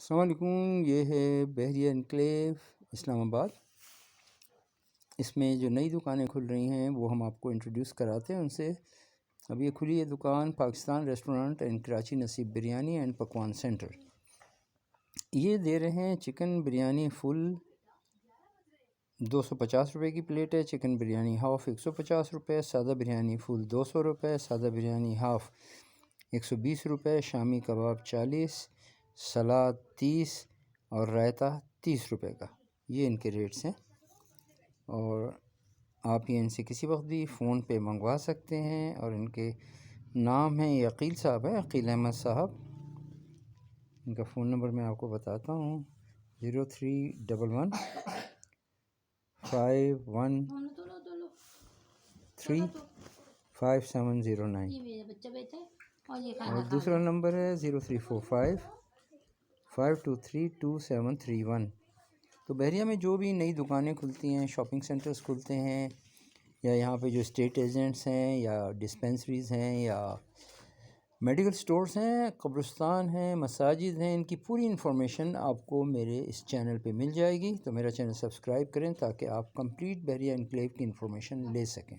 السلام علیکم، یہ ہے بحریہ انکلیو اسلام آباد۔ اس میں جو نئی دکانیں کھل رہی ہیں وہ ہم آپ کو انٹروڈیوس کراتے ہیں ان سے۔ اب یہ کھلی ہے دکان پاکستان ریسٹورنٹ اینڈ کراچی نصیب بریانی اینڈ پکوان سینٹر۔ یہ دے رہے ہیں چکن بریانی فل 250 روپے کی پلیٹ ہے، چکن بریانی ہاف 150 روپے، سادہ بریانی فل 200 روپے، سادہ بریانی ہاف 120 روپے، شامی کباب 40، سلاد 30 اور رائتہ 30 روپے کا۔ یہ ان کے ریٹس ہیں، اور آپ یہ ان سے کسی وقت بھی فون پہ منگوا سکتے ہیں۔ اور ان کے نام ہیں، یہ عقیل صاحب ہیں، عقیل احمد صاحب۔ ان کا فون نمبر میں آپ کو بتاتا ہوں، 0311 513 5709، اور دوسرا نمبر ہے 0345 523 2731۔ تو بحریہ میں جو بھی نئی دکانیں کھلتی ہیں، شاپنگ سینٹرز کھلتے ہیں، یا یہاں پہ جو اسٹیٹ ایجنٹس ہیں، یا ڈسپینسریز ہیں، یا میڈیکل سٹورز ہیں، قبرستان ہیں، مساجد ہیں، ان کی پوری انفارمیشن آپ کو میرے اس چینل پہ مل جائے گی۔ تو میرا چینل سبسکرائب کریں تاکہ آپ کمپلیٹ بحریہ انکلیو کی انفارمیشن لے سکیں۔